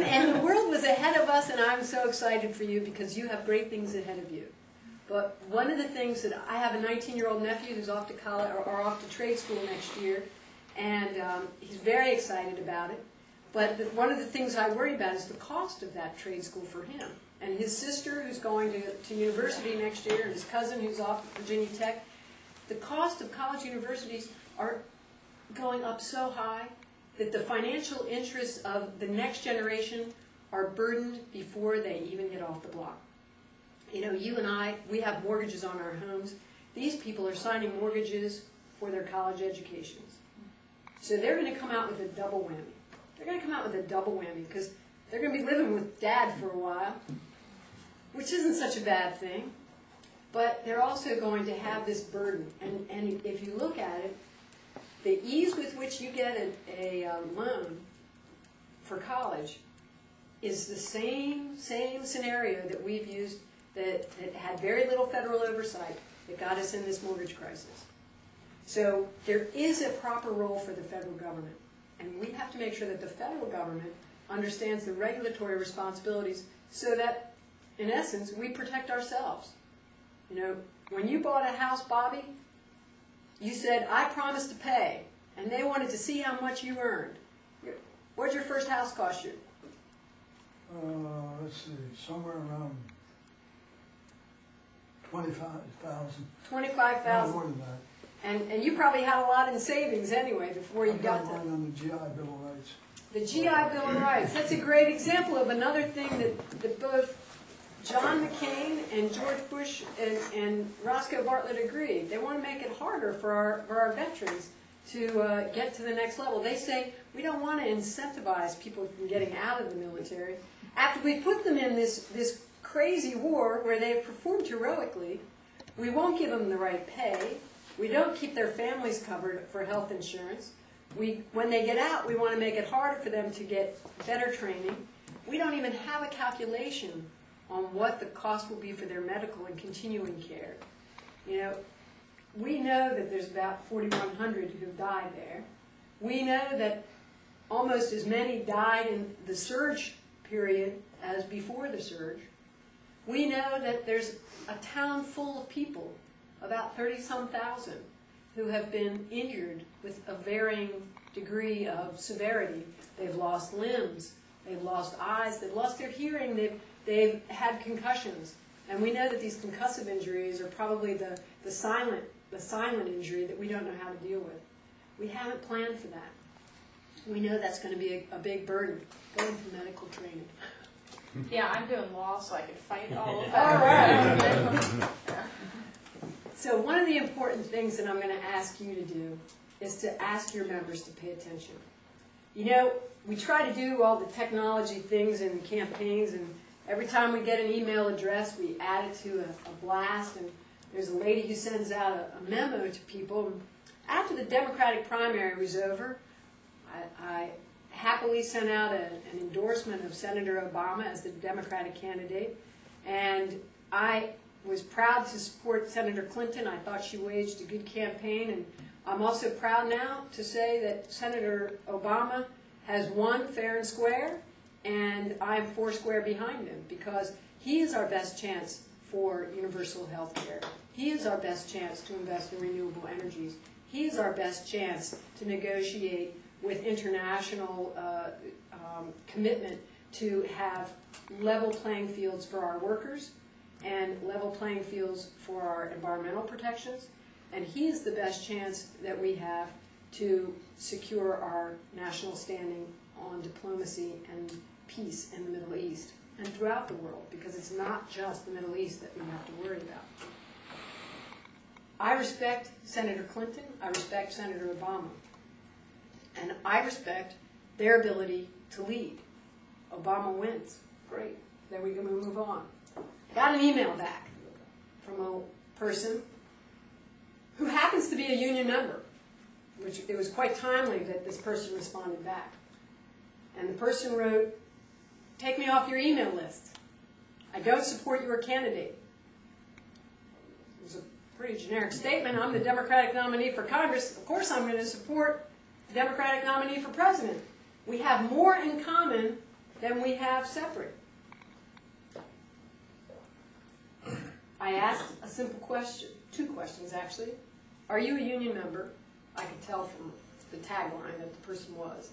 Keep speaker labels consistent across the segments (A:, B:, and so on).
A: And the world was ahead of us, and I'm so excited for you because you have great things ahead of you. But one of the things that I have a 19-year-old nephew who's off to college or off to trade school next year, and he's very excited about it. But one of the things I worry about is the cost of that trade school for him. And his sister, who's going to university next year, and his cousin, who's off at Virginia Tech. The cost of college universities are going up so high that the financial interests of the next generation are burdened before they even get off the block. You know, you and I, we have mortgages on our homes. These people are signing mortgages for their college educations. So they're going to come out with a double whammy. They're going to come out with a double whammy because they're going to be living with Dad for a while, which isn't such a bad thing. But they're also going to have this burden. And if you look at it, the ease with which you get a loan for college is the same scenario that we've used that had very little federal oversight that got us in this mortgage crisis. So there is a proper role for the federal government. And we have to make sure that the federal government understands the regulatory responsibilities so that, in essence, we protect ourselves. You know, when you bought a house, Bobby, you said, I promised to pay, and they wanted to see how much you earned. What did your first house cost you?
B: Let's see, somewhere around 25,000.
A: 25,000.
B: More than that.
A: And you probably had a lot in savings anyway before you got to...
B: I got mine on the GI Bill of Rights.
A: The GI Bill of Rights. That's a great example of another thing that both John McCain and George Bush and Roscoe Bartlett agreed. They want to make it harder for our veterans to get to the next level. They say, we don't want to incentivize people from getting out of the military. After we put them in this crazy war where they've performed heroically, we won't give them the right pay. We don't keep their families covered for health insurance. When they get out, we want to make it harder for them to get better training. We don't even have a calculation on what the cost will be for their medical and continuing care. You know, we know that there's about 4,100 who've died there. We know that almost as many died in the surge period as before the surge. We know that there's a town full of people, about 30-some thousand, who have been injured with a varying degree of severity. They've lost limbs, they've lost eyes, they've lost their hearing, they've had concussions. And we know that these concussive injuries are probably the silent injury that we don't know how to deal with. We haven't planned for that. We know that's going to be a big burden, going through medical training.
C: Yeah, I'm doing law, so I can fight all of
A: All
C: that.
A: right. So one of the important things that I'm going to ask you to do is to ask your members to pay attention. You know, we try to do all the technology things in campaigns, and every time we get an email address, we add it to a blast, and there's a lady who sends out a memo to people. After the Democratic primary was over, I happily sent out an endorsement of Senator Obama as the Democratic candidate, and I was proud to support Senator Clinton. I thought she waged a good campaign, and I'm also proud now to say that Senator Obama has won fair and square, and I'm foursquare behind him because he is our best chance for universal health care. He is our best chance to invest in renewable energies. He is our best chance to negotiate with international commitment to have level playing fields for our workers and level playing fields for our environmental protections. And he is the best chance that we have to secure our national standing on diplomacy and peace in the Middle East and throughout the world, because it's not just the Middle East that we have to worry about. I respect Senator Clinton, I respect Senator Obama, and I respect their ability to lead. Obama wins. Great. Then we can move on. Got an email back from a person who happens to be a union member, which it was quite timely that this person responded back. And the person wrote, "Take me off your email list. I don't support your candidate." It was a pretty generic statement. I'm the Democratic nominee for Congress. Of course I'm going to support the Democratic nominee for president. We have more in common Then we have separate. I asked a simple question, 2 questions actually. Are you a union member? I could tell from the tagline that the person was.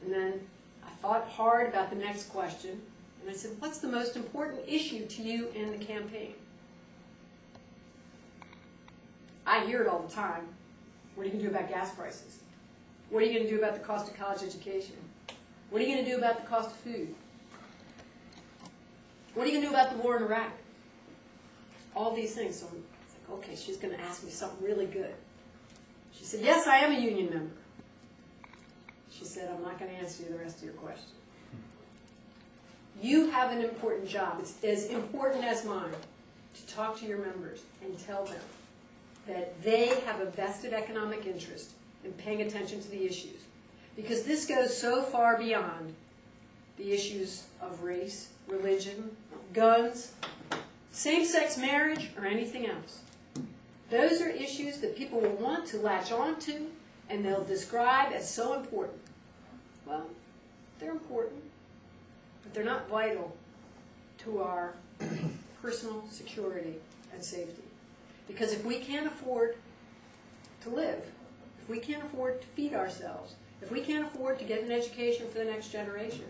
A: And then I thought hard about the next question, and I said, what's the most important issue to you in the campaign? I hear it all the time. What are you going to do about gas prices? What are you going to do about the cost of college education? What are you going to do about the cost of food? What are you going to do about the war in Iraq? All these things. So I'm like, okay, she's going to ask me something really good. She said, yes, I am a union member. She said, I'm not going to answer you the rest of your question. You have an important job. It's as important as mine to talk to your members and tell them that they have a vested economic interest in paying attention to the issues. Because this goes so far beyond the issues of race, religion, guns, same-sex marriage, or anything else. Those are issues that people will want to latch on to and they'll describe as so important. Well, they're important, but they're not vital to our personal security and safety. Because if we can't afford to live, if we can't afford to feed ourselves, if we can't afford to get an education for the next generation,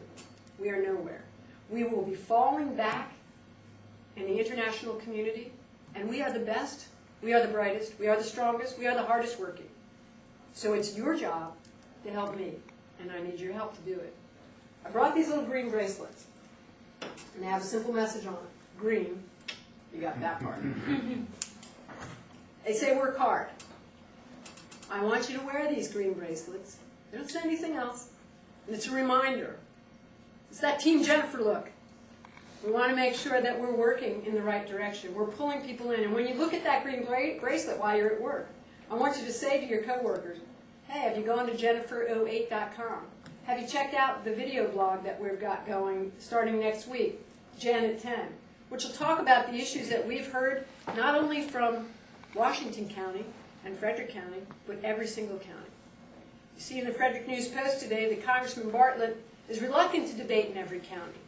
A: we are nowhere. We will be falling back in the international community, and we are the best, we are the brightest, we are the strongest, we are the hardest working. So it's your job to help me, and I need your help to do it. I brought these little green bracelets, and they have a simple message on it. Green, you got that part. They say work hard. I want you to wear these green bracelets. They don't say anything else. And it's a reminder. It's that Team Jennifer look. We want to make sure that we're working in the right direction. We're pulling people in. And when you look at that green bracelet while you're at work, I want you to say to your coworkers, hey, have you gone to Jennifer08.com? Have you checked out the video blog that we've got going starting next week, Jen at 10, which will talk about the issues that we've heard not only from Washington County and Frederick County, but every single county. You see in the Frederick News Post today that Congressman Bartlett is reluctant to debate in every county.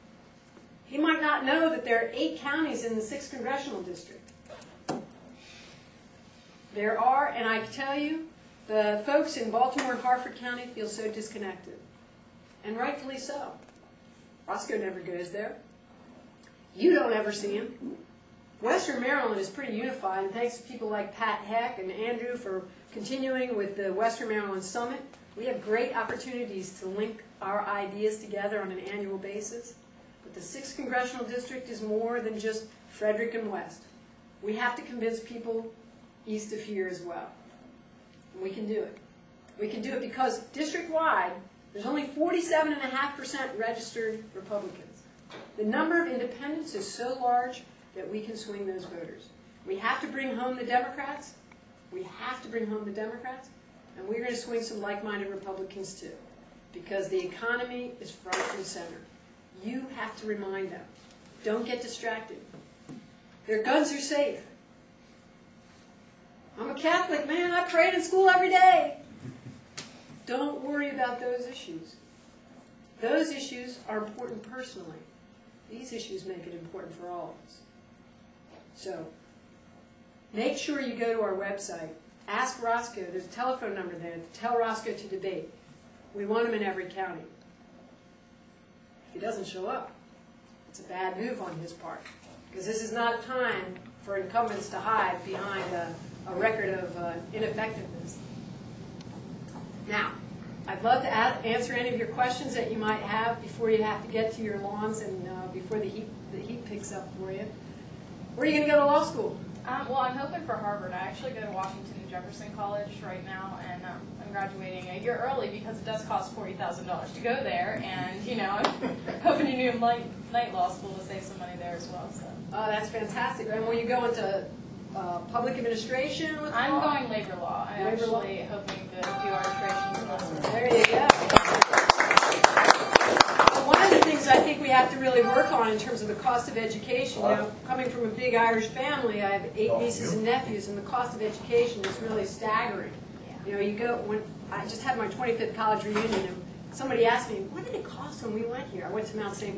A: He might not know that there are 8 counties in the 6th Congressional District. There are, and I can tell you, the folks in Baltimore and Harford County feel so disconnected. And rightfully so. Roscoe never goes there. You don't ever see him. Western Maryland is pretty unified, and thanks to people like Pat Heck and Andrew for continuing with the Western Maryland Summit. We have great opportunities to link our ideas together on an annual basis. But the 6th Congressional District is more than just Frederick and West. We have to convince people east of here as well. And we can do it. We can do it because district-wide, there's only 47.5% registered Republicans. The number of independents is so large that we can swing those voters. We have to bring home the Democrats. We have to bring home the Democrats. And we're going to swing some like-minded Republicans too. Because the economy is front and center. You have to remind them. Don't get distracted. Their guns are safe. I'm a Catholic, man. I prayed in school every day. Don't worry about those issues. Those issues are important personally. These issues make it important for all of us. So, make sure you go to our website. Ask Roscoe. There's a telephone number there. Tell Roscoe to debate. We want him in every county. If he doesn't show up, it's a bad move on his part. Because this is not a time for incumbents to hide behind a record of ineffectiveness. Now, I'd love to answer any of your questions that you might have before you have to get to your lawns and before the heat picks up for you. Where are you going to go to law school?
C: Well, I'm hoping for Harvard. I actually go to Washington and Jefferson College right now, and I'm graduating a year early because it does cost $40,000 to go there, and, you know, I'm hoping to do night law school to save some money there as well. So.
A: Oh, that's fantastic. And will you go into public administration with
C: I'm
A: law?
C: going labor law. I'm
A: Labor law?
C: actually hoping to do arbitration.
A: There you go. One of the things I think we have to really work on in terms of the cost of education, you know, coming from a big Irish family, I have 8 nieces and nephews, and the cost of education is really staggering. You know, you go, when I just had my 25th college reunion, and somebody asked me, what did it cost when we went here? I went to Mount St. Mary.